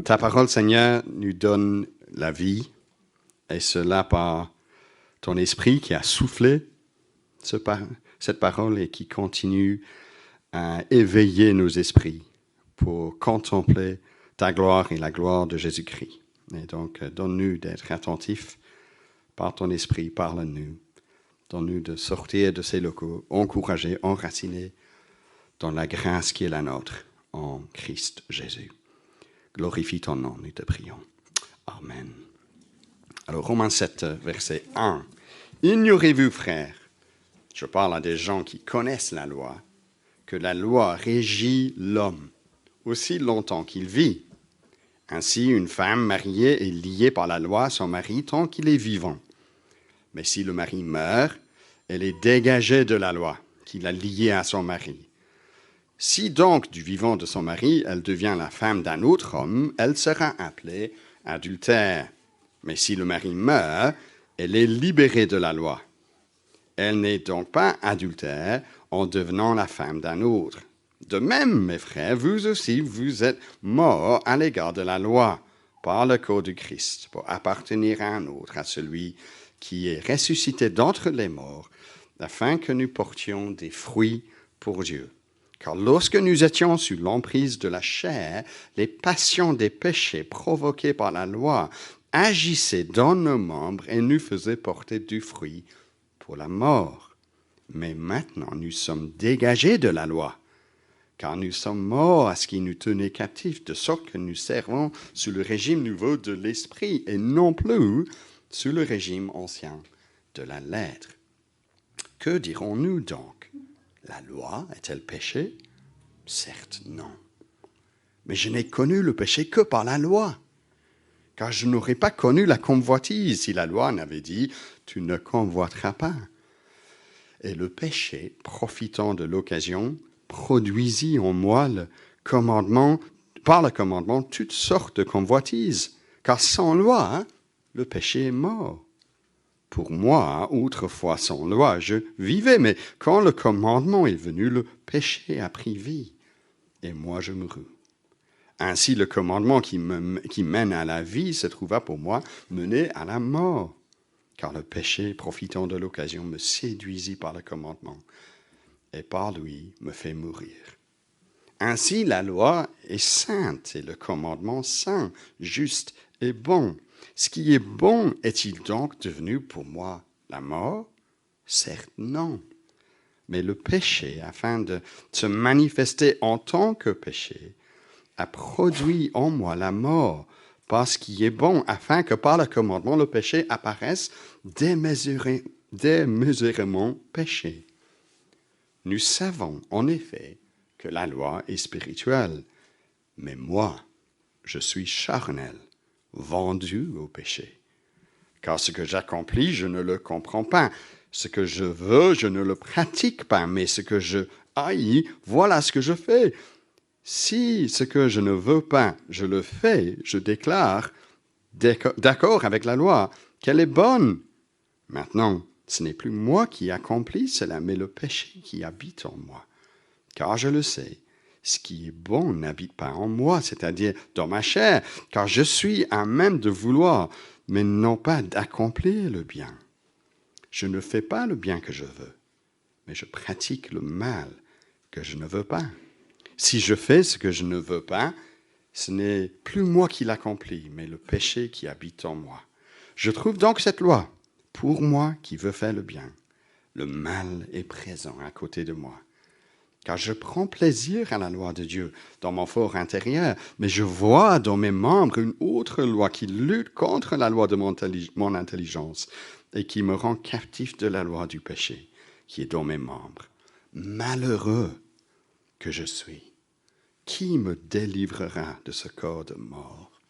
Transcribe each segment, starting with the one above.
ta parole, Seigneur, nous donne la vie, et cela par ton esprit qui a soufflé cette parole et qui continue à éveiller nos esprits pour contempler ta gloire et la gloire de Jésus-Christ. Et donc, donne-nous d'être attentifs par ton esprit, parle-nous. Donne-nous de sortir de ces locaux, encouragés, enracinés dans la grâce qui est la nôtre en Christ Jésus. Glorifie ton nom, nous te prions. Amen. Alors, Romains 7, verset 1. Ignorez-vous, frères, je parle à des gens qui connaissent la loi, que la loi régit l'homme aussi longtemps qu'il vit. Ainsi, une femme mariée est liée par la loi à son mari tant qu'il est vivant. Mais si le mari meurt, elle est dégagée de la loi qui l'a liée à son mari. Si donc, du vivant de son mari, elle devient la femme d'un autre homme, elle sera appelée adultère. Mais si le mari meurt, elle est libérée de la loi. Elle n'est donc pas adultère en devenant la femme d'un autre. De même, mes frères, vous aussi, vous êtes morts à l'égard de la loi par le corps du Christ, pour appartenir à un autre, à celui qui est ressuscité d'entre les morts, afin que nous portions des fruits pour Dieu. Car lorsque nous étions sous l'emprise de la chair, les passions des péchés provoqués par la loi agissaient dans nos membres et nous faisaient porter du fruit pour la mort. Mais maintenant, nous sommes dégagés de la loi, car nous sommes morts à ce qui nous tenait captifs, de sorte que nous servons sous le régime nouveau de l'esprit et non plus sous le régime ancien de la lettre. Que dirons-nous donc? La loi est-elle péché? Certes, non. Mais je n'ai connu le péché que par la loi, car je n'aurais pas connu la convoitise si la loi n'avait dit « tu ne convoiteras pas ». Et le péché, profitant de l'occasion, produisit en moi par le commandement toutes sortes de convoitises, car sans loi, le péché est mort. Pour moi, autrefois sans loi, je vivais, mais quand le commandement est venu, le péché a pris vie, et moi je mourus. Ainsi, le commandement qui mène à la vie se trouva pour moi mené à la mort, car le péché, profitant de l'occasion, me séduisit par le commandement, et par lui me fait mourir. Ainsi, la loi est sainte, et le commandement saint, juste et bon. Ce qui est bon est-il donc devenu pour moi la mort? Certes, non. Mais le péché, afin de se manifester en tant que péché, a produit en moi la mort, par ce qui est bon, afin que par le commandement, le péché apparaisse démesurément péché. Nous savons en effet que la loi est spirituelle, mais moi, je suis charnel, vendu au péché. Car ce que j'accomplis, je ne le comprends pas. Ce que je veux, je ne le pratique pas, mais ce que je haïs, voilà ce que je fais. Si ce que je ne veux pas, je le fais, je déclare, d'accord avec la loi, qu'elle est bonne. Maintenant, ce n'est plus moi qui accomplis cela, mais le péché qui habite en moi. Car je le sais, ce qui est bon n'habite pas en moi, c'est-à-dire dans ma chair, car je suis à même de vouloir, mais non pas d'accomplir le bien. Je ne fais pas le bien que je veux, mais je pratique le mal que je ne veux pas. Si je fais ce que je ne veux pas, ce n'est plus moi qui l'accomplis, mais le péché qui habite en moi. Je trouve donc cette loi, pour moi qui veux faire le bien. Le mal est présent à côté de moi. Car je prends plaisir à la loi de Dieu dans mon fort intérieur, mais je vois dans mes membres une autre loi qui lutte contre la loi de mon intelligence et qui me rend captif de la loi du péché qui est dans mes membres. Malheureux que je suis, qui me délivrera de ce corps de mort?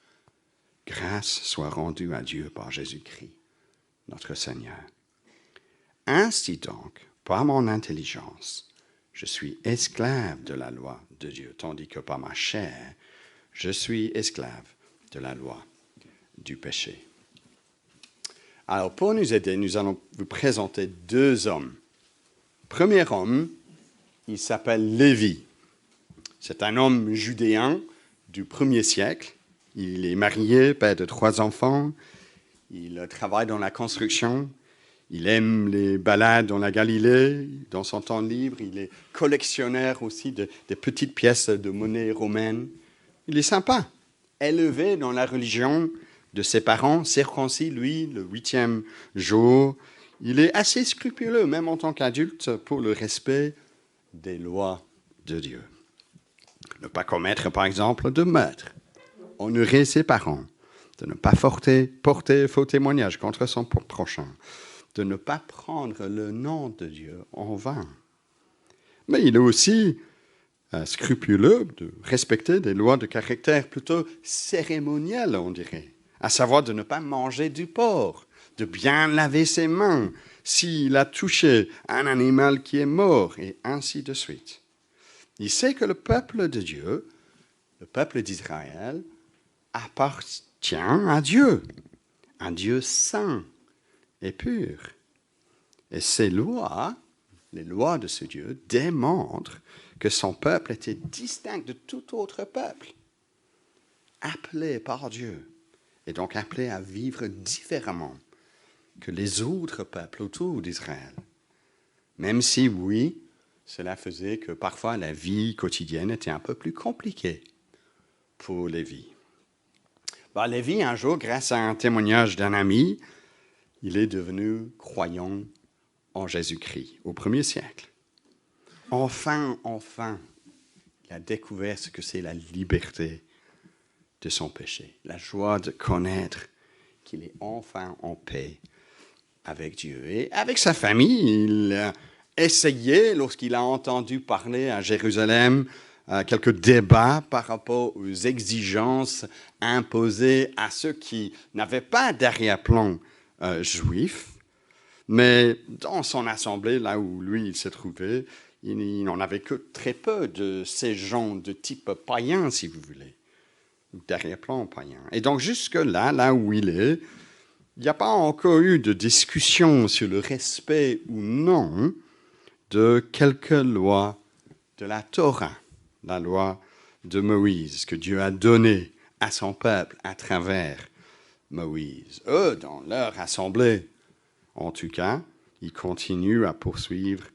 Grâce soit rendue à Dieu par Jésus-Christ, notre Seigneur. Ainsi donc, par mon intelligence, je suis esclave de la loi de Dieu, tandis que par ma chair, je suis esclave de la loi du péché. Alors, pour nous aider, nous allons vous présenter deux hommes. Premier homme, il s'appelle Lévi. C'est un homme judéen du 1er siècle. Il est marié, père de 3 enfants. Il travaille dans la construction. Il aime les balades dans la Galilée. Dans son temps libre, il est collectionneur aussi des petites pièces de monnaie romaine. Il est sympa. Élevé dans la religion de ses parents, circoncis, lui, le 8e jour. Il est assez scrupuleux, même en tant qu'adulte, pour le respect des lois de Dieu. Ne pas commettre, par exemple, de meurtre. Honorer ses parents. De ne pas porter faux témoignage contre son prochain. De ne pas prendre le nom de Dieu en vain. Mais il est aussi scrupuleux de respecter des lois de caractère plutôt cérémoniel, on dirait. À savoir de ne pas manger du porc, de bien laver ses mains s'il a touché un animal qui est mort, et ainsi de suite. Il sait que le peuple de Dieu, le peuple d'Israël, appartient à Dieu, un Dieu saint et pur. Et ces lois, les lois de ce Dieu, démontrent que son peuple était distinct de tout autre peuple, appelé par Dieu, et donc appelé à vivre différemment que les autres peuples autour d'Israël. Même si, oui, cela faisait que parfois la vie quotidienne était un peu plus compliquée pour Lévi. Lévi, un jour, grâce à un témoignage d'un ami, il est devenu croyant en Jésus-Christ au 1er siècle. Enfin, il a découvert ce que c'est la liberté de son péché, la joie de connaître qu'il est enfin en paix avec Dieu. Et avec sa famille, il a essayé, lorsqu'il a entendu parler à Jérusalem, quelques débats par rapport aux exigences imposées à ceux qui n'avaient pas d'arrière-plan juif. Mais dans son assemblée, là où lui il se trouvait, il n'en avait que très peu de ces gens de type païen, si vous voulez, d'arrière-plan païen. Et donc jusque-là, là où il est, il n'y a pas encore eu de discussion sur le respect ou non de quelques lois de la Torah, la loi de Moïse, que Dieu a donnée à son peuple à travers Moïse. Eux, dans leur assemblée, en tout cas, ils continuent à poursuivre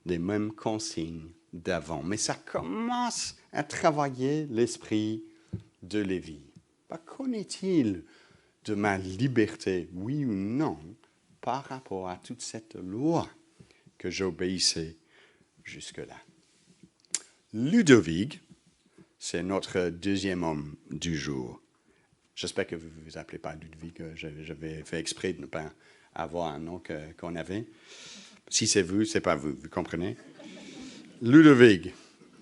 les mêmes consignes d'avant. Mais ça commence à travailler l'esprit de Lévi. Connaît-il de ma liberté, oui ou non, par rapport à toute cette loi que j'obéissais jusque-là? Ludovic, c'est notre deuxième homme du jour. J'espère que vous ne vous appelez pas Ludovic. J'avais fait exprès de ne pas avoir un nom qu'on avait. Si c'est vous, c'est pas vous, vous comprenez? Ludovic,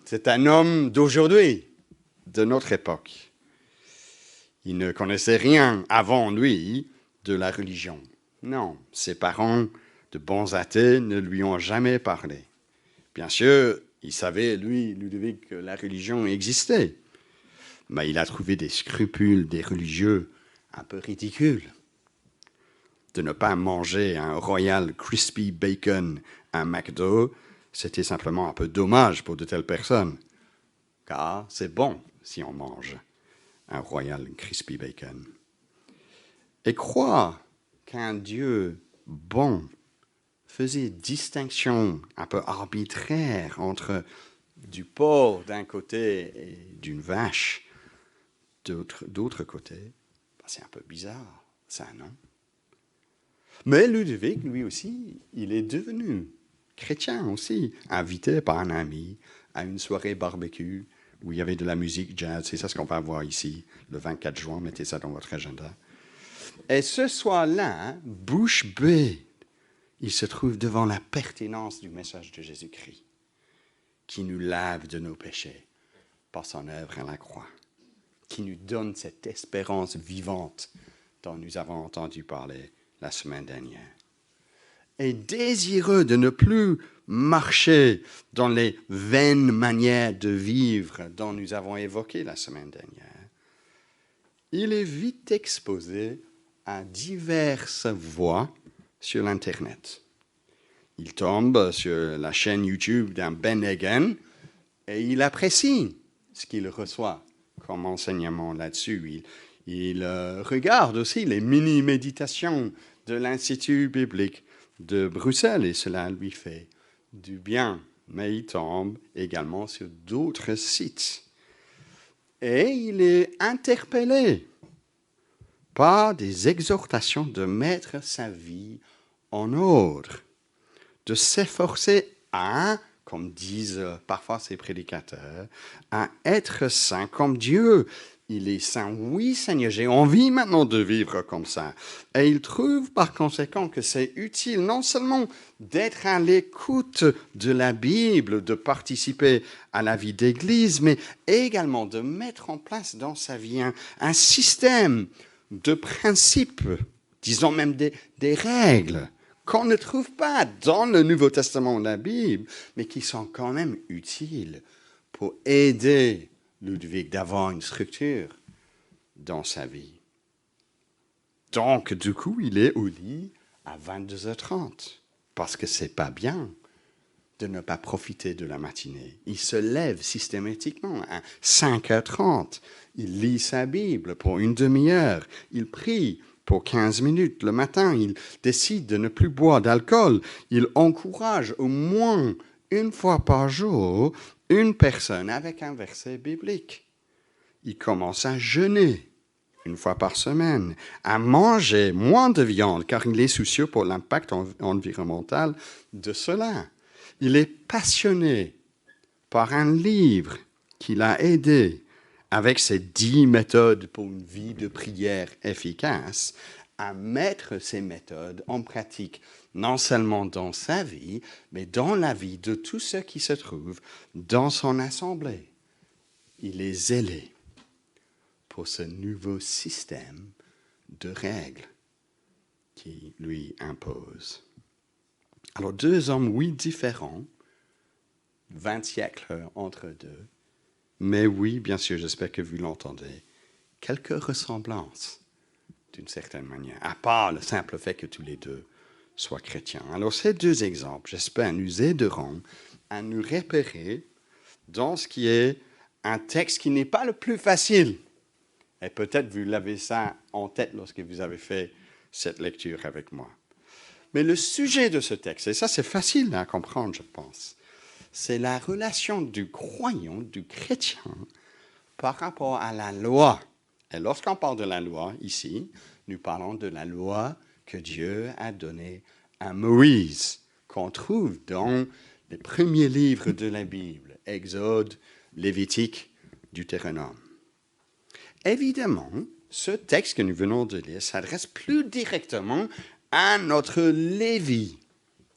c'est un homme d'aujourd'hui, de notre époque. Il ne connaissait rien avant lui de la religion. Non, ses parents, de bons athées, ne lui ont jamais parlé. Bien sûr, il savait, lui, Ludovic, que la religion existait. Mais il a trouvé des scrupules des religieux un peu ridicules. De ne pas manger un Royal Crispy Bacon à McDo, c'était simplement un peu dommage pour de telles personnes. Car c'est bon si on mange un Royal Crispy Bacon. Et croire qu'un Dieu bon faisait distinction un peu arbitraire entre du porc d'un côté et d'une vache d'autre côté, c'est un peu bizarre, ça, non? Mais Ludovic, lui aussi, il est devenu chrétien aussi, invité par un ami à une soirée barbecue où il y avait de la musique jazz. C'est ça ce qu'on va voir ici, le 24 juin, mettez ça dans votre agenda. Et ce soir-là, bouche bée, il se trouve devant la pertinence du message de Jésus-Christ, qui nous lave de nos péchés par son œuvre à la croix, qui nous donne cette espérance vivante dont nous avons entendu parler la semaine dernière. Et désireux de ne plus marcher dans les vaines manières de vivre dont nous avons évoqué la semaine dernière, il est vite exposé à diverses voies sur l'Internet. Il tombe sur la chaîne YouTube d'un Ben Hagin et il apprécie ce qu'il reçoit comme enseignement là-dessus. Il regarde aussi les mini-méditations de l'Institut biblique de Bruxelles et cela lui fait du bien. Mais il tombe également sur d'autres sites. Et il est interpellé par des exhortations de mettre sa vie en ordre, de s'efforcer à, comme disent parfois ces prédicateurs, à être saint comme Dieu. Il est saint, oui Seigneur, j'ai envie maintenant de vivre comme ça. Et il trouve par conséquent que c'est utile non seulement d'être à l'écoute de la Bible, de participer à la vie d'église, mais également de mettre en place dans sa vie un système de principes, disons même des règles, qu'on ne trouve pas dans le Nouveau Testament de la Bible, mais qui sont quand même utiles pour aider Ludwig d'avoir une structure dans sa vie. Donc, du coup, il est au lit à 22h30, parce que c'est pas bien de ne pas profiter de la matinée. Il se lève systématiquement à 5h30. Il lit sa Bible pour une demi-heure. Il prie pour 15 minutes le matin. Il décide de ne plus boire d'alcool. Il encourage au moins une fois par jour une personne avec un verset biblique. Il commence à jeûner une fois par semaine, à manger moins de viande, car il est soucieux pour l'impact environnemental de cela. Il est passionné par un livre qui l'a aidé, avec ses 10 méthodes pour une vie de prière efficace, à mettre ces méthodes en pratique, non seulement dans sa vie, mais dans la vie de tous ceux qui se trouvent dans son assemblée. Il est zélé pour ce nouveau système de règles qui lui impose. Alors, 2 hommes, oui, différents, 20 siècles entre deux, mais oui, bien sûr, j'espère que vous l'entendez, quelques ressemblances, d'une certaine manière, à part le simple fait que tous les deux soient chrétiens. Alors, ces 2 exemples, j'espère, nous aideront à nous repérer dans ce qui est un texte qui n'est pas le plus facile. Et peut-être vous l'avez ça en tête lorsque vous avez fait cette lecture avec moi. Mais le sujet de ce texte, et ça c'est facile à comprendre, je pense, c'est la relation du croyant, du chrétien, par rapport à la loi. Et lorsqu'on parle de la loi, ici, nous parlons de la loi que Dieu a donnée à Moïse, qu'on trouve dans les premiers livres de la Bible, Exode, Lévitique, Deutéronome. Évidemment, ce texte que nous venons de lire s'adresse plus directement à notre Lévi,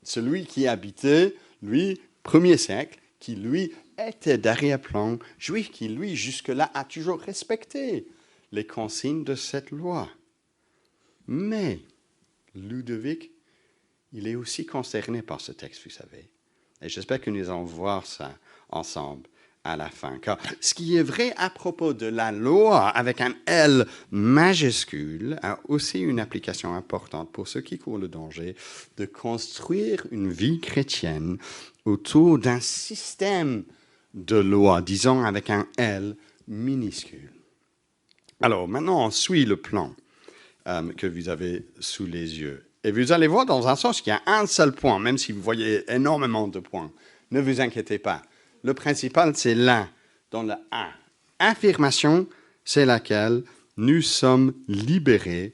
celui qui habitait, lui, 1er siècle, qui, lui, était d'arrière-plan juif, qui, lui, jusque-là, a toujours respecté les consignes de cette loi. Mais Ludovic, il est aussi concerné par ce texte, vous savez. Et j'espère que nous allons voir ça ensemble à la fin. Car ce qui est vrai à propos de la loi avec un L majuscule a aussi une application importante pour ceux qui courent le danger de construire une vie chrétienne autour d'un système de loi, disons avec un L minuscule. Alors maintenant, on suit le plan que vous avez sous les yeux. Et vous allez voir dans un sens qu'il y a un seul point, même si vous voyez énormément de points. Ne vous inquiétez pas. Le principal, c'est là, dans le A. Affirmation, c'est laquelle nous sommes libérés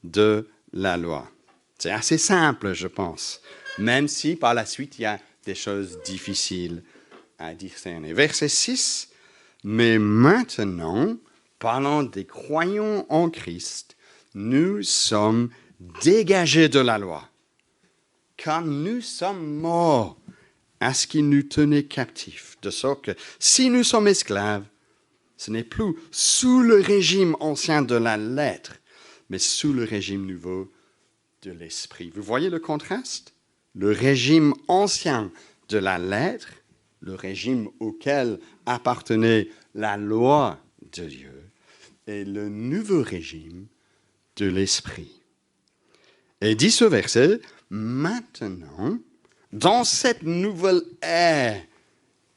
de la loi. C'est assez simple, je pense, même si par la suite, il y a des choses difficiles à discerner. Verset 6, « Mais maintenant, parlant des croyants en Christ, nous sommes dégagés de la loi, car nous sommes morts à ce qui nous tenait captifs, de sorte que si nous sommes esclaves, ce n'est plus sous le régime ancien de la lettre, mais sous le régime nouveau de l'esprit. Vous voyez le contraste? Le régime ancien de la lettre, le régime auquel appartenait la loi de Dieu, et le nouveau régime de l'esprit. Et dit ce verset, maintenant, dans cette nouvelle ère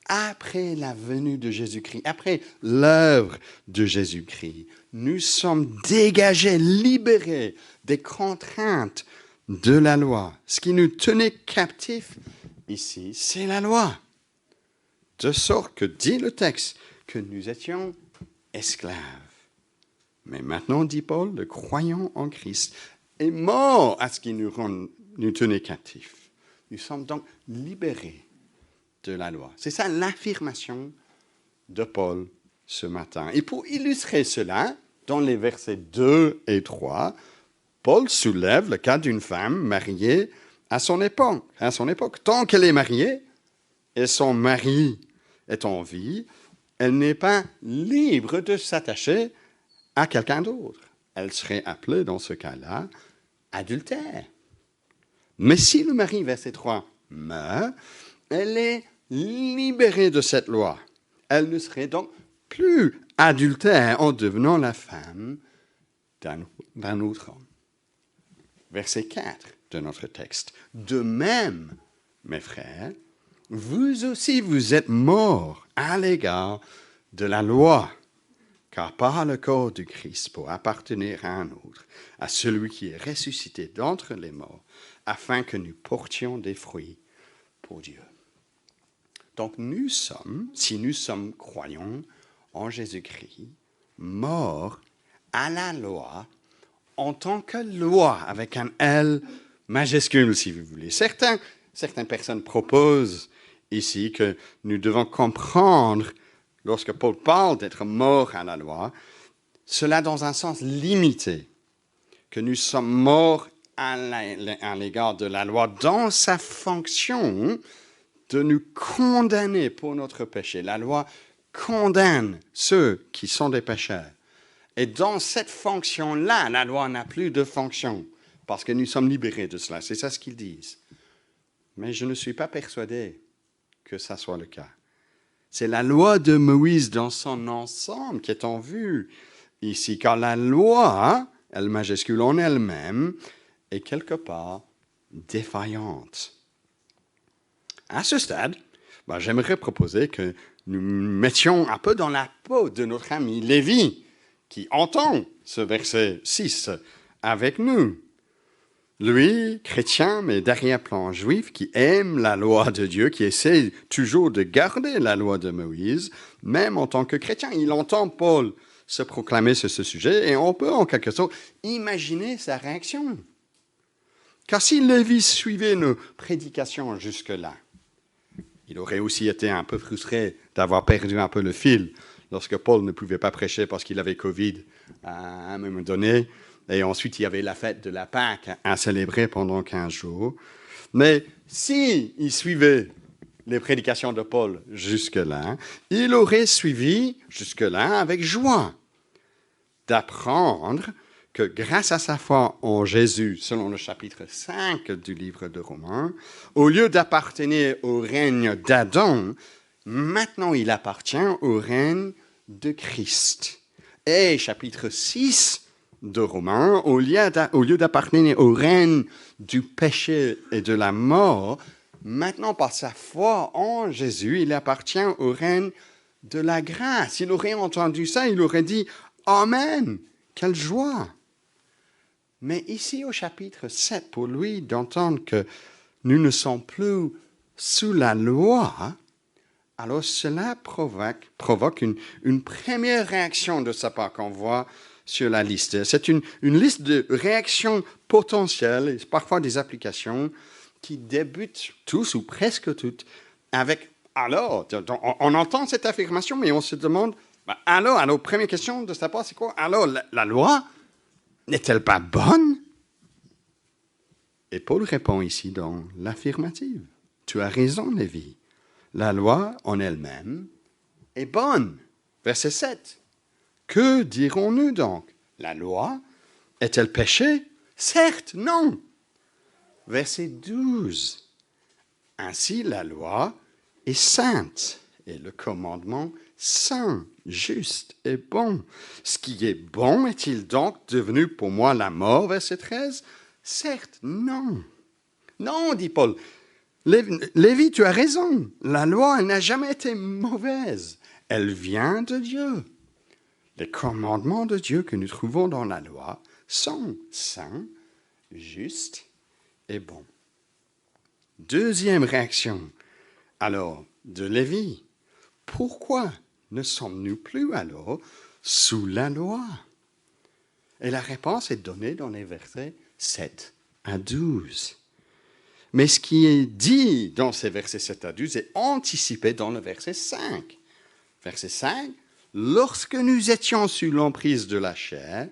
après la venue de Jésus-Christ, après l'œuvre de Jésus-Christ, nous sommes dégagés, libérés des contraintes de la loi. Ce qui nous tenait captifs ici, c'est la loi. De sorte que, dit le texte, que nous étions esclaves. Mais maintenant, dit Paul, le croyant en Christ est mort à ce qui nous tenait captifs. Nous sommes donc libérés de la loi. C'est ça l'affirmation de Paul ce matin. Et pour illustrer cela, dans les versets 2 et 3, Paul soulève le cas d'une femme mariée à son époque. Tant qu'elle est mariée et son mari est en vie, elle n'est pas libre de s'attacher à quelqu'un d'autre. Elle serait appelée, dans ce cas-là, adultère. Mais si le mari, verset 3, meurt, elle est libérée de cette loi. Elle ne serait donc plus adultère en devenant la femme d'un autre homme. Verset 4 de notre texte. De même, mes frères, vous aussi vous êtes morts à l'égard de la loi, car par le corps du Christ, pour appartenir à un autre, à celui qui est ressuscité d'entre les morts, afin que nous portions des fruits pour Dieu. Donc nous sommes, si nous sommes croyants en Jésus-Christ, morts à la loi en tant que loi, avec un L majuscule, si vous voulez. Certaines personnes proposent ici que nous devons comprendre, lorsque Paul parle d'être mort à la loi, cela dans un sens limité, que nous sommes morts à l'égard de la loi dans sa fonction de nous condamner pour notre péché. La loi condamne ceux qui sont des pécheurs. Et dans cette fonction-là, la loi n'a plus de fonction, parce que nous sommes libérés de cela. C'est ça ce qu'ils disent. Mais je ne suis pas persuadé que ça soit le cas. C'est la loi de Moïse dans son ensemble qui est en vue ici, car la loi, elle majuscule en elle-même, est quelque part défaillante. À ce stade, j'aimerais proposer que nous mettions un peu dans la peau de notre ami Lévi, qui entend ce verset 6 avec nous. Lui, chrétien, mais d'arrière-plan juif, qui aime la loi de Dieu, qui essaie toujours de garder la loi de Moïse, même en tant que chrétien. Il entend Paul se proclamer sur ce sujet, et on peut en quelque sorte imaginer sa réaction. Car si Lévi suivait nos prédications jusque-là, il aurait aussi été un peu frustré d'avoir perdu un peu le fil lorsque Paul ne pouvait pas prêcher parce qu'il avait Covid à un moment donné. Et ensuite, il y avait la fête de la Pâque à célébrer pendant 15 jours. Mais s'il suivait les prédications de Paul jusque-là, il aurait suivi jusque-là avec joie d'apprendre que grâce à sa foi en Jésus, selon le chapitre 5 du livre de Romains, au lieu d'appartenir au règne d'Adam, maintenant il appartient au règne de Christ. Et chapitre 6 de Romains, au lieu d'appartenir au règne du péché et de la mort, maintenant par sa foi en Jésus, il appartient au règne de la grâce. Il aurait entendu ça, il aurait dit « Amen !» Quelle joie! Mais ici au chapitre 7, pour lui, d'entendre que nous ne sommes plus sous la loi, alors cela provoque une première réaction de sa part qu'on voit sur la liste. C'est une liste de réactions potentielles, et parfois des applications, qui débutent tous ou presque toutes avec « alors ». On entend cette affirmation, mais on se demande « alors, première question de sa part, c'est quoi? Alors, la loi n'est-elle pas bonne? » Et Paul répond ici dans l'affirmative. Tu as raison, Lévi. La loi en elle-même est bonne. Verset 7. Que dirons-nous donc? La loi est-elle péché? Certes, non. Verset 12. Ainsi, la loi est sainte et le commandement saint, juste et bon. Ce qui est bon est-il donc devenu pour moi la mort? Verset 13. Certes, non. Non, dit Paul. Lévi, tu as raison. La loi, elle n'a jamais été mauvaise. Elle vient de Dieu. Les commandements de Dieu que nous trouvons dans la loi sont saints, justes et bons. Deuxième réaction, alors, de Lévi. Pourquoi ne sommes-nous plus alors sous la loi? Et la réponse est donnée dans les versets 7 à 12. Mais ce qui est dit dans ces versets 7 à 12 est anticipé dans le verset 5. Verset 5, lorsque nous étions sous l'emprise de la chair,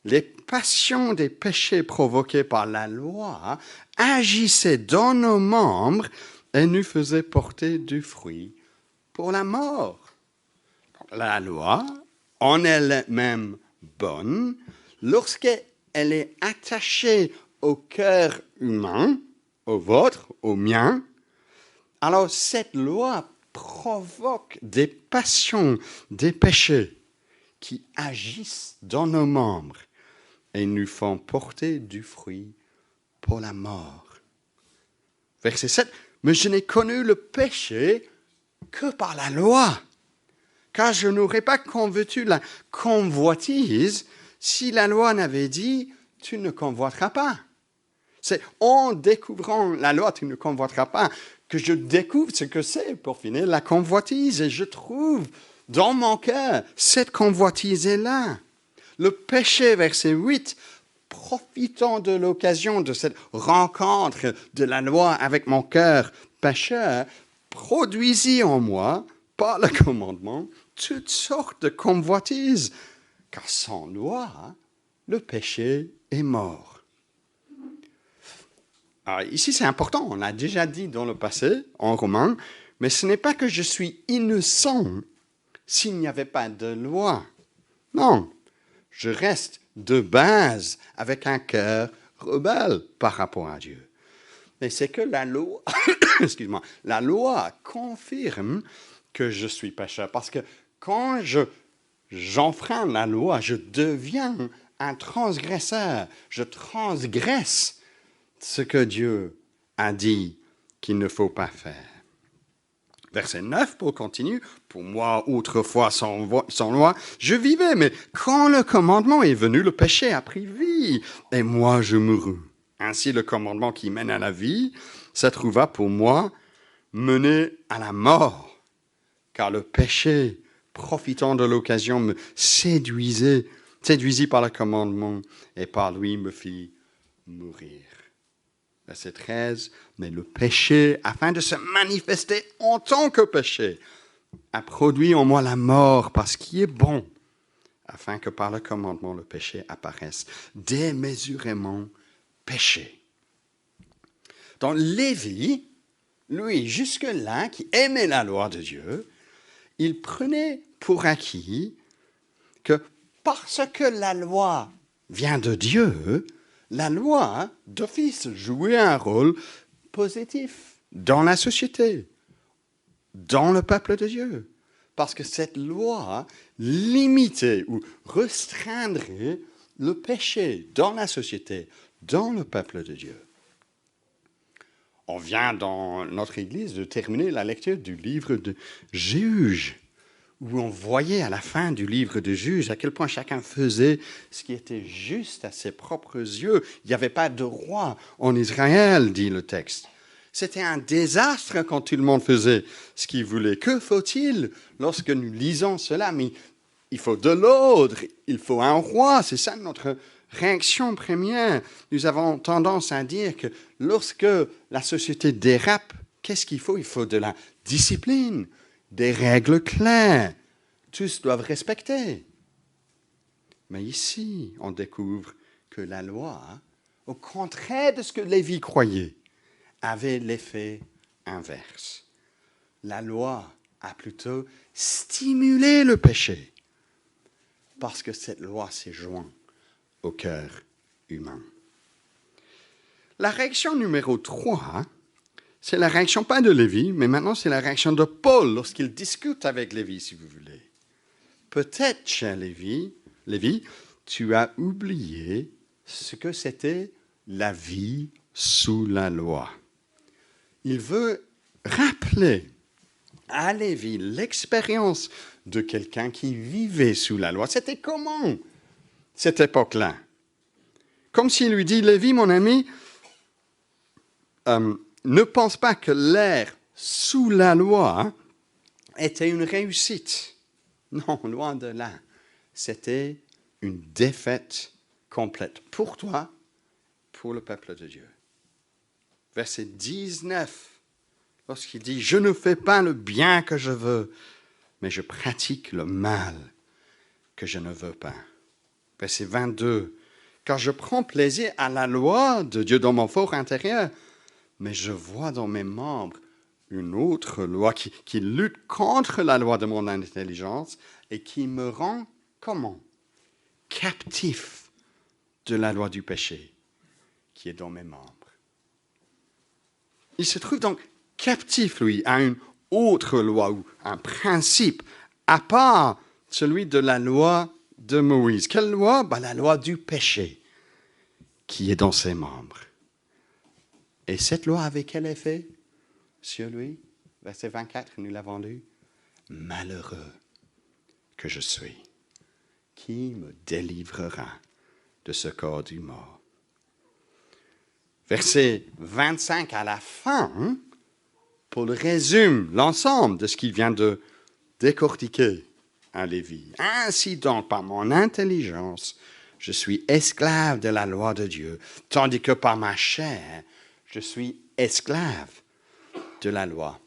les passions des péchés provoqués par la loi agissaient dans nos membres et nous faisaient porter du fruit pour la mort. La loi, en elle-même bonne, lorsqu'elle est attachée au cœur humain, au vôtre, au mien, alors cette loi provoque des passions, des péchés qui agissent dans nos membres et nous font porter du fruit pour la mort. Verset 7, mais je n'ai connu le péché que par la loi, car je n'aurais pas combattu la convoitise si la loi n'avait dit « tu ne convoiteras pas ». C'est en découvrant la loi « tu ne convoiteras pas » que je découvre ce que c'est pour finir la convoitise et je trouve dans mon cœur cette convoitise est là. Le péché, verset 8, profitant de l'occasion de cette rencontre de la loi avec mon cœur pécheur, produisit en moi, par le commandement, toutes sortes de convoitises, car sans loi, le péché est mort. Alors, ici, c'est important, on l'a déjà dit dans le passé, en Romains, mais ce n'est pas que je suis innocent s'il n'y avait pas de loi. Non, je reste de base avec un cœur rebelle par rapport à Dieu. Mais c'est que la loi, excuse-moi, la loi confirme que je suis pécheur. Parce que quand j'enfreins la loi, je deviens un transgresseur. Je transgresse ce que Dieu a dit qu'il ne faut pas faire. Verset 9, pour continuer, pour moi, autrefois sans loi, je vivais, mais quand le commandement est venu, le péché a pris vie, et moi je mourus. Ainsi, le commandement qui mène à la vie, ça trouva pour moi mené à la mort, car le péché, profitant de l'occasion, me séduisit par le commandement, et par lui me fit mourir. Verset 13, mais le péché, afin de se manifester en tant que péché, a produit en moi la mort par ce qui est bon, afin que par le commandement le péché apparaisse démesurément péché. Donc Lévi, lui, jusque-là, qui aimait la loi de Dieu, il prenait pour acquis que parce que la loi vient de Dieu, la loi, d'office, jouait un rôle positif dans la société, dans le peuple de Dieu. Parce que cette loi limitait ou restreindrait le péché dans la société, dans le peuple de Dieu. On vient dans notre Église de terminer la lecture du livre de Juges, où on voyait à la fin du livre de Juges à quel point chacun faisait ce qui était juste à ses propres yeux. Il n'y avait pas de roi en Israël, dit le texte. C'était un désastre quand tout le monde faisait ce qu'il voulait. Que faut-il lorsque nous lisons cela? Mais il faut de l'ordre, il faut un roi, c'est ça notre réaction première. Nous avons tendance à dire que lorsque la société dérape, qu'est-ce qu'il faut? Il faut de la discipline, des règles claires. Tous doivent respecter. Mais ici, on découvre que la loi, au contraire de ce que Lévi croyait, avait l'effet inverse. La loi a plutôt stimulé le péché parce que cette loi s'est jointe au cœur humain. La réaction numéro 3, c'est la réaction pas de Lévi, mais maintenant c'est la réaction de Paul lorsqu'il discute avec Lévi, si vous voulez. Peut-être, cher Lévi, tu as oublié ce que c'était la vie sous la loi. il veut rappeler à Lévi l'expérience de quelqu'un qui vivait sous la loi. C'était comment, cette époque-là? Comme s'il lui dit, Lévi, mon ami, ne pense pas que l'ère sous la loi était une réussite. Non, loin de là. C'était une défaite complète pour toi, pour le peuple de Dieu. Verset 19, lorsqu'il dit « Je ne fais pas le bien que je veux, mais je pratique le mal que je ne veux pas. » Verset 22, « Car je prends plaisir à la loi de Dieu dans mon fort intérieur, mais je vois dans mes membres une autre loi qui lutte contre la loi de mon intelligence et qui me rend comment? Captif de la loi du péché qui est dans mes membres. » Il se trouve donc captif, lui, à une autre loi ou un principe, à part celui de la loi de Moïse. Quelle loi? La loi du péché qui est dans ses membres. Et cette loi avait quel effet sur lui? Verset 24, nous l'avons lu. Malheureux que je suis, qui me délivrera de ce corps du mort? Verset 25 à la fin, Paul résume l'ensemble de ce qu'il vient de décortiquer à Lévi. Ainsi donc, par mon intelligence, je suis esclave de la loi de Dieu, tandis que par ma chair, je suis esclave de la loi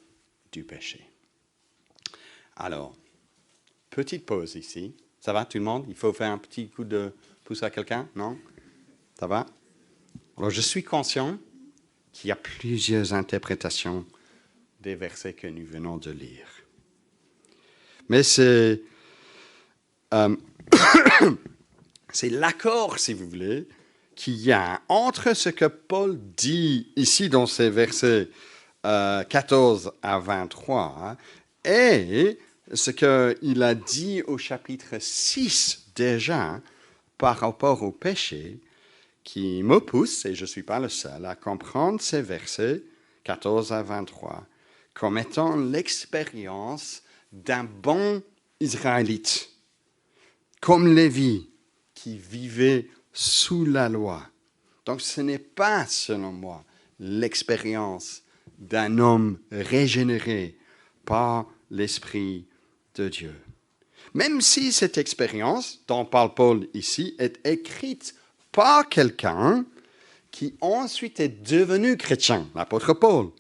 du péché. Alors, petite pause ici. Ça va tout le monde? Il faut faire un petit coup de pouce à quelqu'un? Non? Ça va? Alors, je suis conscient qu'il y a plusieurs interprétations des versets que nous venons de lire. Mais c'est l'accord, si vous voulez, qu'il y a entre ce que Paul dit ici dans ces versets 14 à 23 et ce qu'il a dit au chapitre 6 déjà par rapport au péché, qui me pousse, et je ne suis pas le seul, à comprendre ces versets 14 à 23 comme étant l'expérience d'un bon Israélite, comme Lévi, qui vivait sous la loi. Donc ce n'est pas, selon moi, l'expérience d'un homme régénéré par l'Esprit de Dieu. Même si cette expérience, dont parle Paul ici, est écrite par quelqu'un qui ensuite est devenu chrétien, l'apôtre Paul.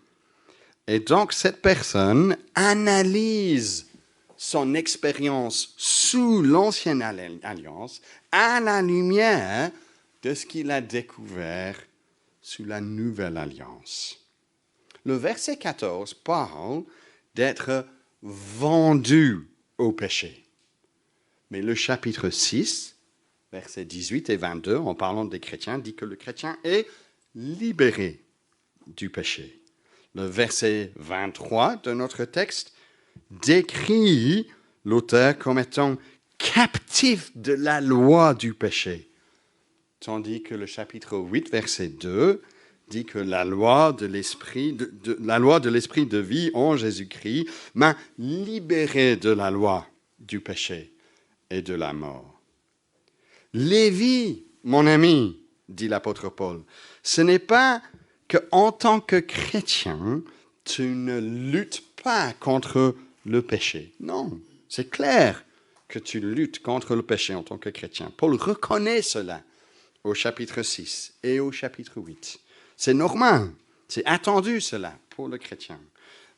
Et donc cette personne analyse son expérience sous l'ancienne alliance à la lumière de ce qu'il a découvert sous la nouvelle alliance. Le verset 14 parle d'être vendu au péché. Mais le chapitre 6, versets 18 et 22, en parlant des chrétiens, dit que le chrétien est libéré du péché. Le verset 23 de notre texte décrit l'auteur comme étant captif de la loi du péché, tandis que le chapitre 8, verset 2, dit que la loi de l'esprit de vie en Jésus-Christ m'a libéré de la loi du péché et de la mort. Lévi, mon ami, dit l'apôtre Paul, ce n'est pas qu'en tant que chrétien, tu ne luttes pas contre le péché. Non, c'est clair que tu luttes contre le péché en tant que chrétien. Paul reconnaît cela au chapitre 6 et au chapitre 8. C'est normal, c'est attendu cela pour le chrétien.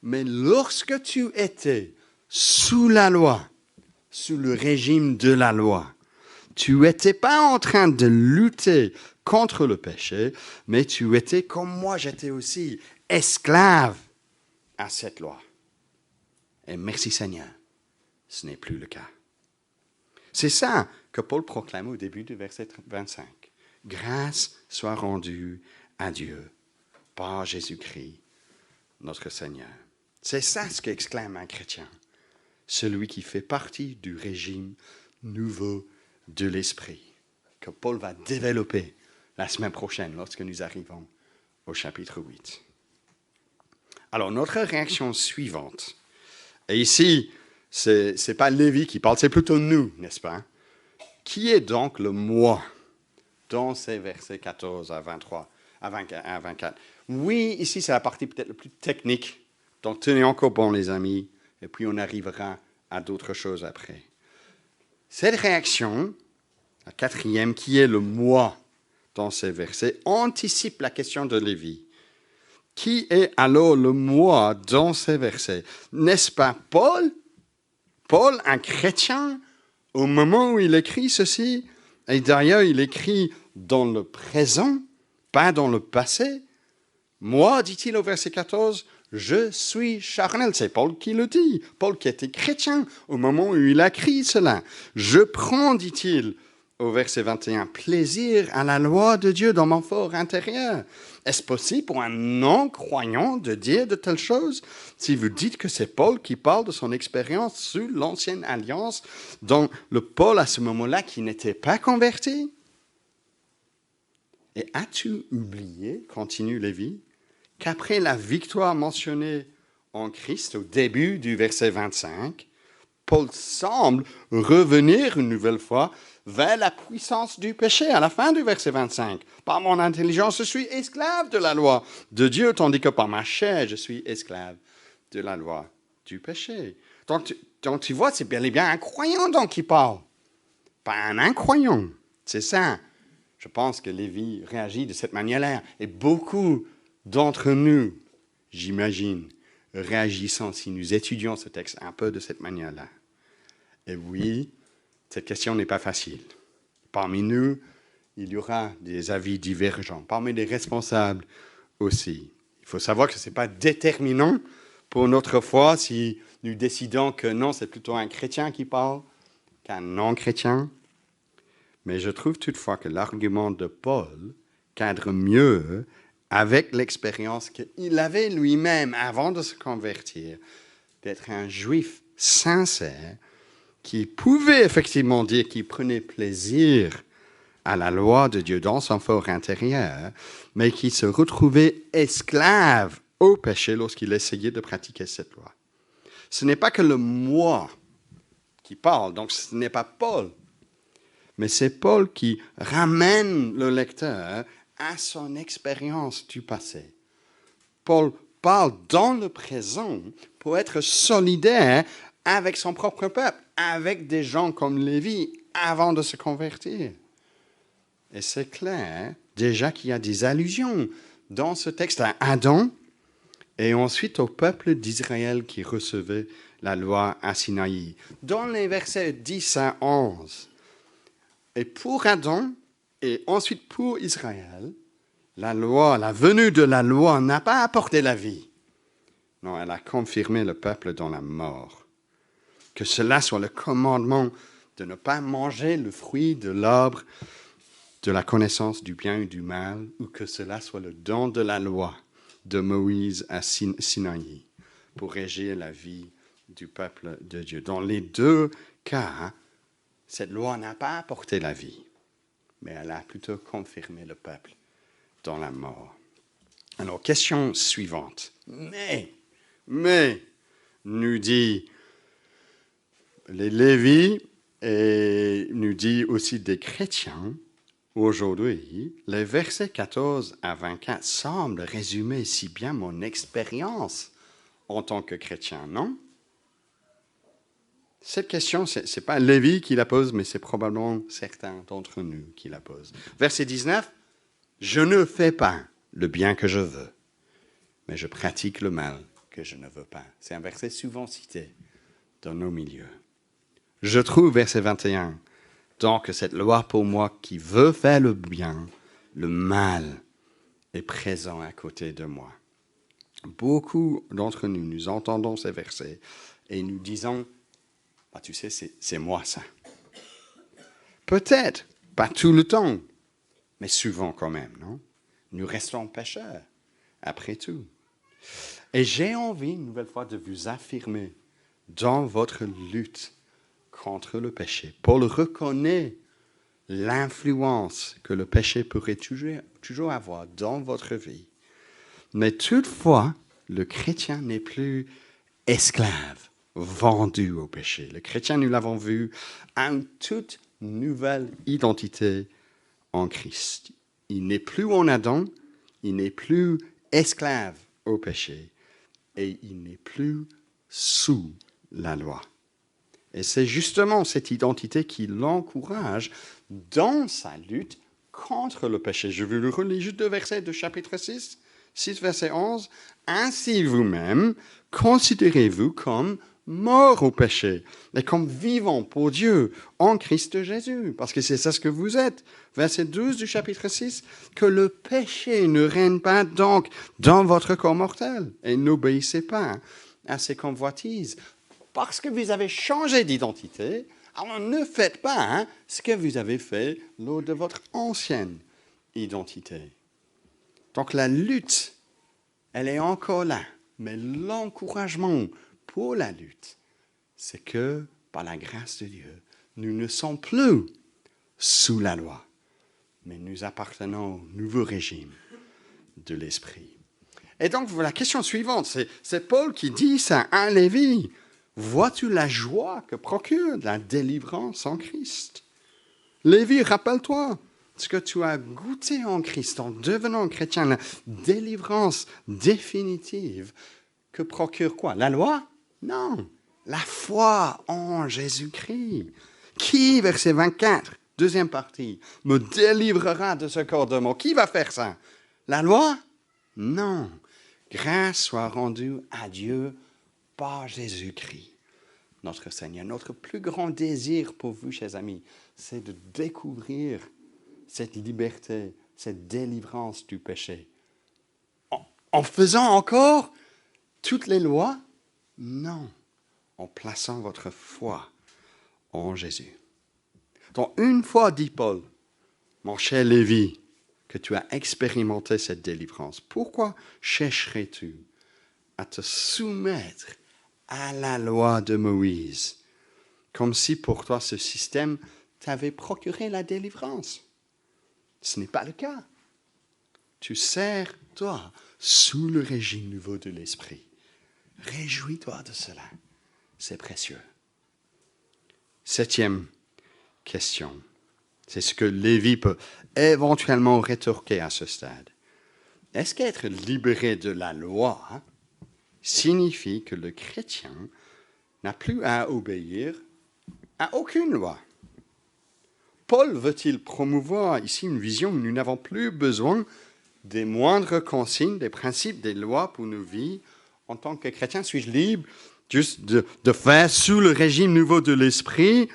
Mais lorsque tu étais sous la loi, sous le régime de la loi, tu n'étais pas en train de lutter contre le péché, mais tu étais comme moi, j'étais aussi esclave à cette loi. Et merci Seigneur, ce n'est plus le cas. C'est ça que Paul proclame au début du verset 25. Grâce soit rendue à Dieu par Jésus-Christ, notre Seigneur. C'est ça ce qu'exclame un chrétien, celui qui fait partie du régime nouveau de l'Esprit, que Paul va développer la semaine prochaine lorsque nous arrivons au chapitre 8. Alors, notre réaction suivante, et ici, c'est pas Lévi qui parle, c'est plutôt nous, n'est-ce pas? Qui est donc le moi dans ces versets 14 à 23, à 24? Oui, ici, c'est la partie peut-être la plus technique. Donc, tenez encore bon, les amis, et puis on arrivera à d'autres choses après. Cette réaction, la quatrième, qui est le moi dans ces versets, anticipe la question de Lévi. Qui est alors le moi dans ces versets? N'est-ce pas Paul? Paul, un chrétien, au moment où il écrit ceci, et d'ailleurs il écrit dans le présent, pas dans le passé. Moi, dit-il au verset 14, je suis charnel. C'est Paul qui le dit. Paul qui était chrétien au moment où il a écrit cela. Je prends, dit-il, au verset 21, plaisir à la loi de Dieu dans mon fort intérieur. Est-ce possible pour un non-croyant de dire de telles choses? Si vous dites que c'est Paul qui parle de son expérience sous l'ancienne alliance, dont le Paul à ce moment-là qui n'était pas converti? Et as-tu oublié, continue Lévi, qu'après la victoire mentionnée en Christ au début du verset 25, Paul semble revenir une nouvelle fois vers la puissance du péché à la fin du verset 25. Par mon intelligence, je suis esclave de la loi de Dieu, tandis que par ma chair, je suis esclave de la loi du péché. Donc tu vois, c'est bel et bien un croyant donc qui parle, pas un incroyant. C'est ça. Je pense que Lévi réagit de cette manière-là. Et beaucoup d'entre nous, j'imagine, réagissons si nous étudions ce texte un peu de cette manière-là. Et oui, cette question n'est pas facile. Parmi nous, il y aura des avis divergents. Parmi les responsables aussi. Il faut savoir que ce n'est pas déterminant pour notre foi si nous décidons que non, c'est plutôt un chrétien qui parle qu'un non-chrétien. Mais je trouve toutefois que l'argument de Paul cadre mieux avec l'expérience qu'il avait lui-même avant de se convertir, d'être un juif sincère qui pouvait effectivement dire qu'il prenait plaisir à la loi de Dieu dans son fort intérieur, mais qui se retrouvait esclave au péché lorsqu'il essayait de pratiquer cette loi. Ce n'est pas que le moi qui parle, donc ce n'est pas Paul, mais c'est Paul qui ramène le lecteur à son expérience du passé. Paul parle dans le présent pour être solidaire avec son propre peuple, avec des gens comme Lévi, avant de se convertir. Et c'est clair, déjà qu'il y a des allusions dans ce texte à Adam et ensuite au peuple d'Israël qui recevait la loi à Sinaï. Dans les versets 10 à 11, et pour Adam et ensuite pour Israël, la loi, la venue de la loi n'a pas apporté la vie. Non, elle a confirmé le peuple dans la mort. Que cela soit le commandement de ne pas manger le fruit de l'arbre de la connaissance du bien et du mal, ou que cela soit le don de la loi de Moïse à Sinaï pour régir la vie du peuple de Dieu. Dans les deux cas, cette loi n'a pas apporté la vie, mais elle a plutôt confirmé le peuple dans la mort. Alors, question suivante. Mais, nous dit les Lévites et nous dit aussi des chrétiens, aujourd'hui, les versets 14 à 24 semblent résumer si bien mon expérience en tant que chrétien, non? Cette question, ce n'est pas Lévi qui la pose, mais c'est probablement certains d'entre nous qui la posent. Verset 19, « Je ne fais pas le bien que je veux, mais je pratique le mal que je ne veux pas. » C'est un verset souvent cité dans nos milieux. Je trouve, verset 21, « Donc cette loi pour moi qui veut faire le bien, le mal est présent à côté de moi. » Beaucoup d'entre nous, nous entendons ces versets et nous disons, ah, tu sais, c'est moi ça. Peut-être, pas tout le temps, mais souvent quand même, non? Nous restons pécheurs, après tout. Et j'ai envie, une nouvelle fois, de vous affirmer dans votre lutte contre le péché. Paul reconnaît l'influence que le péché pourrait toujours avoir dans votre vie. Mais toutefois, le chrétien n'est plus esclave, vendu au péché. Le chrétien, nous l'avons vu, a une toute nouvelle identité en Christ. Il n'est plus en Adam, il n'est plus esclave au péché et il n'est plus sous la loi. Et c'est justement cette identité qui l'encourage dans sa lutte contre le péché. Je vous relis juste 2 versets de chapitre 6, verset 11. « Ainsi vous-même, considérez-vous comme morts au péché et comme vivants pour Dieu en Christ Jésus. » Parce que c'est ça ce que vous êtes. Verset 12 du chapitre 6. « Que le péché ne règne pas donc dans votre corps mortel et n'obéissez pas à ses convoitises. » Parce que vous avez changé d'identité, alors ne faites pas ce que vous avez fait lors de votre ancienne identité. Donc la lutte, elle est encore là. Mais l'encouragement pour la lutte, c'est que par la grâce de Dieu, nous ne sommes plus sous la loi, mais nous appartenons au nouveau régime de l'esprit. Et donc la question suivante, c'est Paul qui dit ça à Lévi. Vois-tu la joie que procure la délivrance en Christ? Lévi, rappelle-toi ce que tu as goûté en Christ en devenant chrétien, la délivrance définitive que procure quoi? La loi? Non, la foi en Jésus-Christ. Qui, verset 24, deuxième partie, me délivrera de ce corps de mort? Qui va faire ça? La loi? Non. Grâce soit rendue à Dieu par Jésus-Christ, notre Seigneur. Notre plus grand désir pour vous, chers amis, c'est de découvrir cette liberté, cette délivrance du péché. En faisant encore toutes les lois? Non. En plaçant votre foi en Jésus. Donc, une fois, dit Paul, mon cher Lévi, que tu as expérimenté cette délivrance, pourquoi chercherais-tu à te soumettre à la loi de Moïse, comme si pour toi ce système t'avait procuré la délivrance? Ce n'est pas le cas. Tu sers, toi, sous le régime nouveau de l'esprit. Réjouis-toi de cela. C'est précieux. 7e question. C'est ce que Lévi peut éventuellement rétorquer à ce stade. Est-ce qu'être libéré de la loi signifie que le chrétien n'a plus à obéir à aucune loi? Paul veut-il promouvoir ici une vision où nous n'avons plus besoin des moindres consignes, des principes, des lois pour nos vies? En tant que chrétien, suis-je libre juste de faire sous le régime nouveau de l'esprit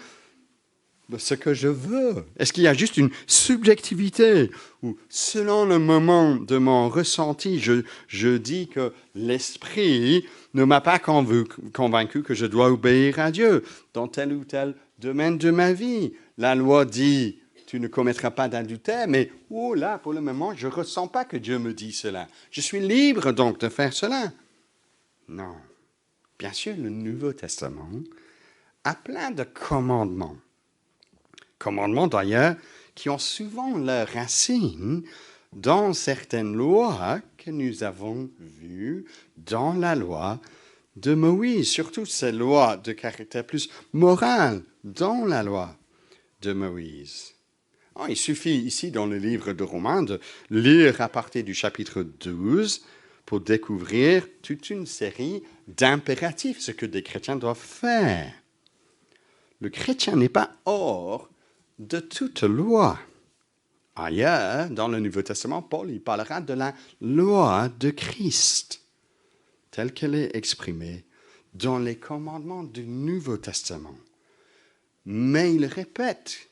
ce que je veux? Est-ce qu'il y a juste une subjectivité où, selon le moment de mon ressenti, je dis que l'esprit ne m'a pas convaincu que je dois obéir à Dieu dans tel ou tel domaine de ma vie? La loi dit, tu ne commettras pas d'adultère, mais là, pour le moment, je ne ressens pas que Dieu me dit cela. Je suis libre donc de faire cela. Non. Bien sûr, le Nouveau Testament a plein de commandements. Commandements d'ailleurs qui ont souvent leurs racines dans certaines lois que nous avons vues dans la loi de Moïse, surtout ces lois de caractère plus moral dans la loi de Moïse. Il suffit ici dans le livre de Romains de lire à partir du chapitre 12 pour découvrir toute une série d'impératifs, ce que des chrétiens doivent faire. Le chrétien n'est pas hors de toute loi. Ailleurs, dans le Nouveau Testament, Paul il parlera de la loi de Christ, telle qu'elle est exprimée dans les commandements du Nouveau Testament. Mais il répète,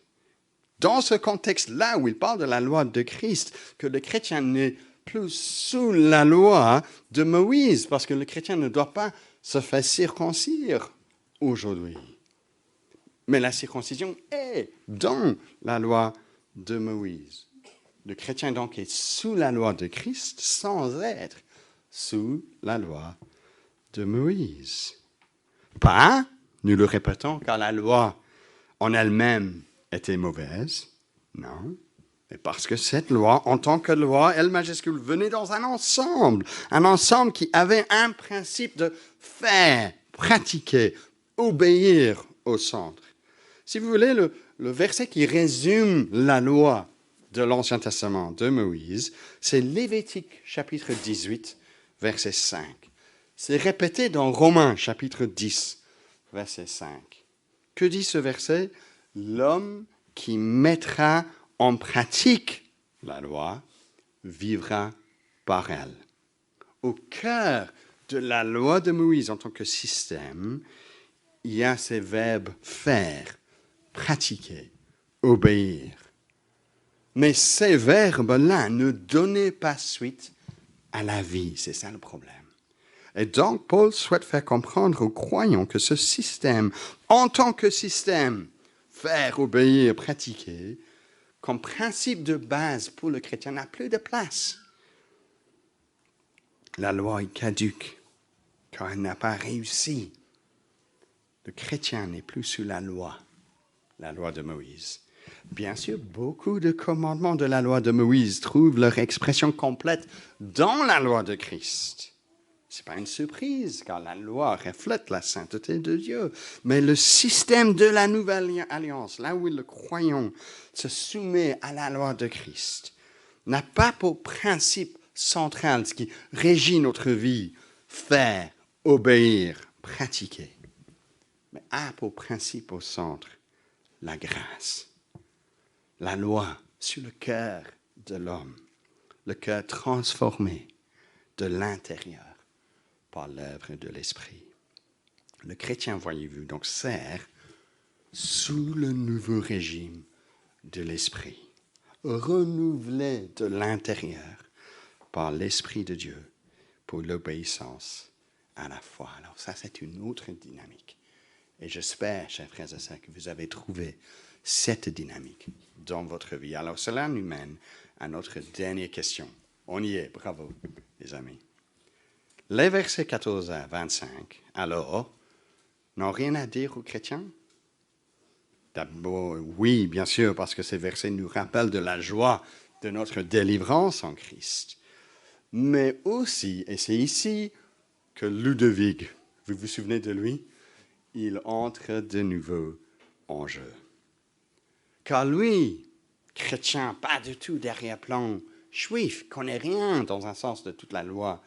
dans ce contexte-là où il parle de la loi de Christ, que le chrétien n'est plus sous la loi de Moïse, parce que le chrétien ne doit pas se faire circoncire aujourd'hui. Mais la circoncision est dans la loi de Moïse. Le chrétien donc est sous la loi de Christ sans être sous la loi de Moïse. Pas, nous le répétons, car la loi en elle-même était mauvaise. Non. Mais parce que cette loi, en tant que loi, L majuscule, venait dans un ensemble qui avait un principe de faire, pratiquer, obéir au centre. Si vous voulez, le verset qui résume la loi de l'Ancien Testament de Moïse, c'est Lévitique chapitre 18, verset 5. C'est répété dans Romains chapitre 10, verset 5. Que dit ce verset? L'homme qui mettra en pratique la loi vivra par elle. Au cœur de la loi de Moïse en tant que système, il y a ces verbes faire, pratiquer, obéir. Mais ces verbes-là ne donnaient pas suite à la vie, c'est ça le problème. Et donc, Paul souhaite faire comprendre aux croyants que ce système, en tant que système, faire, obéir, pratiquer, comme principe de base pour le chrétien, n'a plus de place. La loi est caduque, car elle n'a pas réussi. Le chrétien n'est plus sous la loi de Moïse. Bien sûr, beaucoup de commandements de la loi de Moïse trouvent leur expression complète dans la loi de Christ. Ce n'est pas une surprise, car la loi reflète la sainteté de Dieu. Mais le système de la nouvelle alliance, là où le croyant se soumet à la loi de Christ, n'a pas pour principe central, ce qui régit notre vie, faire, obéir, pratiquer, mais a pour principe au centre la grâce, la loi sur le cœur de l'homme, le cœur transformé de l'intérieur par l'œuvre de l'Esprit. Le chrétien, voyez-vous, donc sert sous le nouveau régime de l'Esprit, renouvelé de l'intérieur par l'Esprit de Dieu pour l'obéissance à la foi. Alors ça, c'est une autre dynamique. Et j'espère, chers frères et sœurs, que vous avez trouvé cette dynamique dans votre vie. Alors cela nous mène à notre dernière question. On y est, bravo, les amis. Les versets 14 à 25, alors, n'ont rien à dire aux chrétiens? D'abord, oui, bien sûr, parce que ces versets nous rappellent de la joie de notre délivrance en Christ. Mais aussi, et c'est ici que Ludovic, vous vous souvenez de lui? Il entre de nouveau en jeu. Car lui, chrétien, pas du tout d'arrière-plan juif, connaît rien dans un sens de toute la loi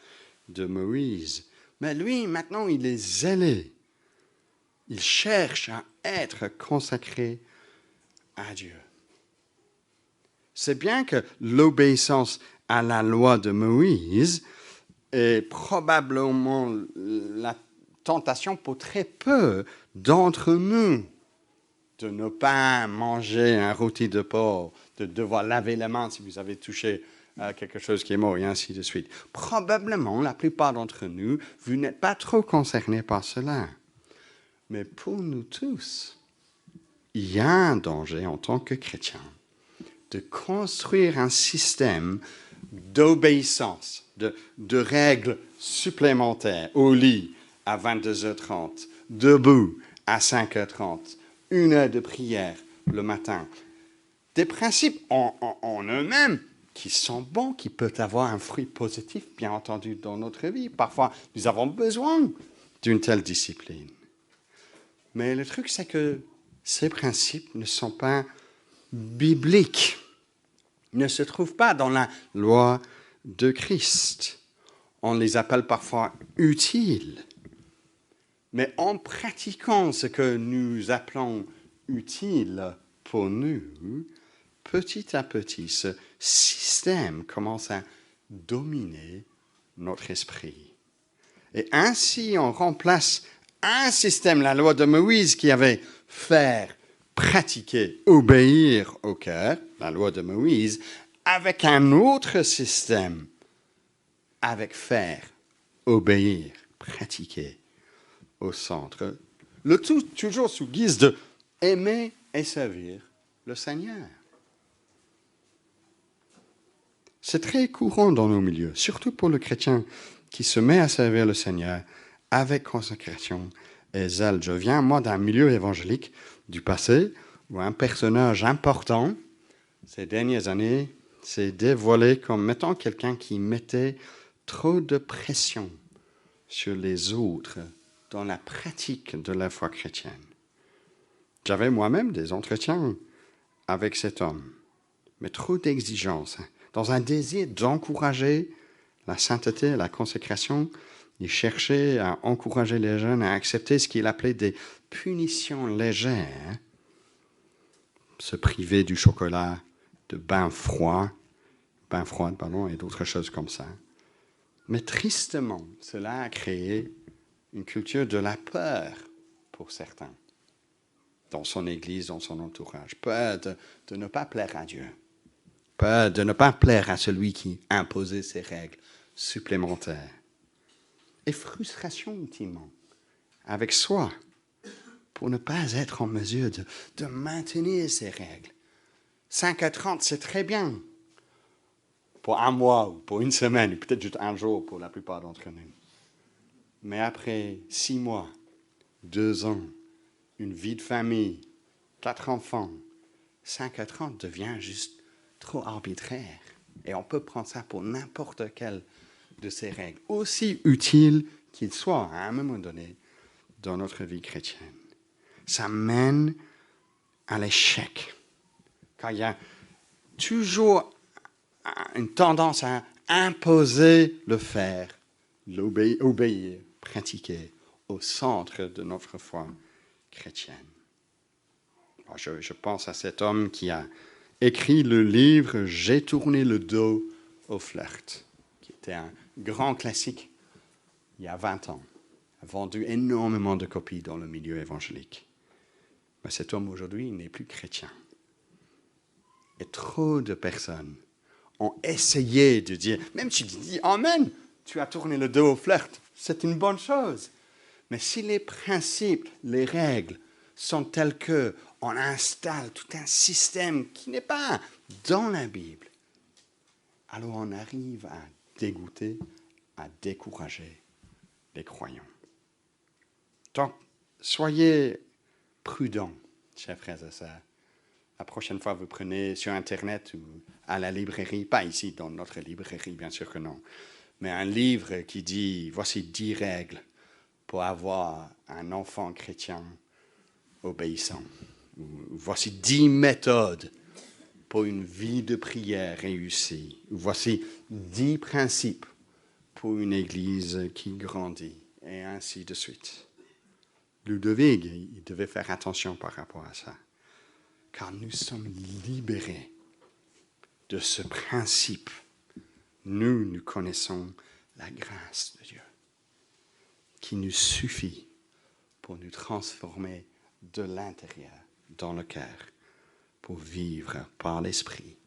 de Moïse. Mais lui, maintenant, il est zélé. Il cherche à être consacré à Dieu. C'est bien que l'obéissance à la loi de Moïse est probablement la tentation pour très peu d'entre nous de ne pas manger un rôti de porc, de devoir laver les mains si vous avez touché quelque chose qui est mort, et ainsi de suite. Probablement, la plupart d'entre nous, vous n'êtes pas trop concernés par cela. Mais pour nous tous, il y a un danger en tant que chrétien de construire un système d'obéissance, de règles supplémentaires au lit à 22h30, debout à 5h30, 1 heure de prière le matin. Des principes en eux-mêmes qui sont bons, qui peuvent avoir un fruit positif, bien entendu, dans notre vie. Parfois, nous avons besoin d'une telle discipline. Mais le truc, c'est que ces principes ne sont pas bibliques, ne se trouvent pas dans la loi de Christ. On les appelle parfois utiles. Mais en pratiquant ce que nous appelons utile pour nous, petit à petit, ce système commence à dominer notre esprit. Et ainsi, on remplace un système, la loi de Moïse, qui avait faire, pratiquer, obéir au cœur, la loi de Moïse, avec un autre système, avec faire, obéir, pratiquer au centre. Le tout toujours sous guise de aimer et servir le Seigneur. C'est très courant dans nos milieux, surtout pour le chrétien qui se met à servir le Seigneur avec consécration et zèle. Je viens, moi, d'un milieu évangélique du passé où un personnage important ces dernières années s'est dévoilé comme étant quelqu'un qui mettait trop de pression sur les autres dans la pratique de la foi chrétienne. J'avais moi-même des entretiens avec cet homme, mais trop d'exigences. Dans un désir d'encourager la sainteté et la consécration, il cherchait à encourager les jeunes à accepter ce qu'il appelait des punitions légères, se priver du chocolat, de bains froides, et d'autres choses comme ça. Mais tristement, cela a créé une culture de la peur pour certains, dans son église, dans son entourage. Peur de ne pas plaire à Dieu. Peur de ne pas plaire à celui qui imposait ces règles supplémentaires. Et frustration ultimement avec soi pour ne pas être en mesure de maintenir ces règles. 5h30, c'est très bien pour un mois ou pour une semaine, ou peut-être juste un jour pour la plupart d'entre nous. Mais après 6 mois, 2 ans, une vie de famille, 4 enfants, 5h30 devient juste trop arbitraire. Et on peut prendre ça pour n'importe quelle de ces règles, aussi utiles qu'ils soient à un moment donné dans notre vie chrétienne. Ça mène à l'échec. Car il y a toujours une tendance à imposer le faire, l'obéir, pratiquer au centre de notre foi chrétienne. Alors je pense à cet homme qui a écrit le livre « J'ai tourné le dos au flirt », qui était un grand classique il y a 20 ans, a vendu énormément de copies dans le milieu évangélique. Mais cet homme aujourd'hui n'est plus chrétien. Et trop de personnes ont essayé de dire, même si tu dis « Amen », tu as tourné le dos au flirt, c'est une bonne chose. Mais si les principes, les règles sont tels qu'on installe tout un système qui n'est pas dans la Bible, alors on arrive à dégoûter, à décourager les croyants. Donc, soyez prudents, chers frères et sœurs. La prochaine fois, vous prenez sur Internet ou à la librairie, pas ici dans notre librairie, bien sûr que non, mais un livre qui dit, voici 10 règles pour avoir un enfant chrétien obéissant. Ou, voici 10 méthodes pour une vie de prière réussie. Ou, voici 10 principes pour une église qui grandit, et ainsi de suite. Ludovic, il devait faire attention par rapport à ça, car nous sommes libérés de ce principe. Nous connaissons la grâce de Dieu, qui nous suffit pour nous transformer de l'intérieur dans le cœur, pour vivre par l'Esprit,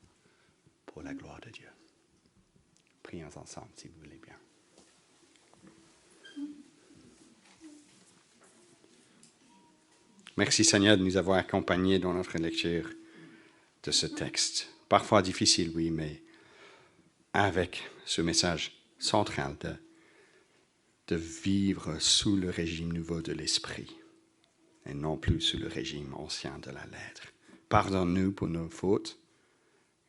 pour la gloire de Dieu. Prions ensemble, si vous voulez bien. Merci Seigneur de nous avoir accompagnés dans notre lecture de ce texte. Parfois difficile, oui, mais avec ce message central de vivre sous le régime nouveau de l'Esprit et non plus sous le régime ancien de la lettre. Pardonne-nous pour nos fautes.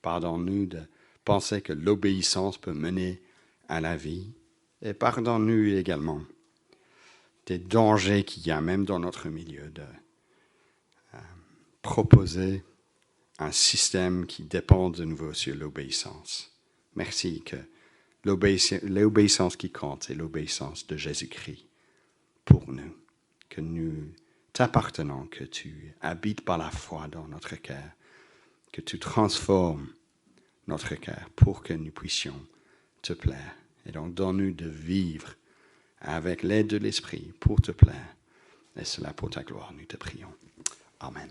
Pardonne-nous de penser que l'obéissance peut mener à la vie. Et pardonne-nous également des dangers qu'il y a même dans notre milieu de proposer un système qui dépend de nouveau sur l'obéissance. Merci que l'obéissance qui compte, c'est l'obéissance de Jésus-Christ pour nous, que nous t'appartenons, que tu habites par la foi dans notre cœur, que tu transformes notre cœur pour que nous puissions te plaire. Et donc, donne-nous de vivre avec l'aide de l'Esprit pour te plaire. Et cela pour ta gloire, nous te prions. Amen.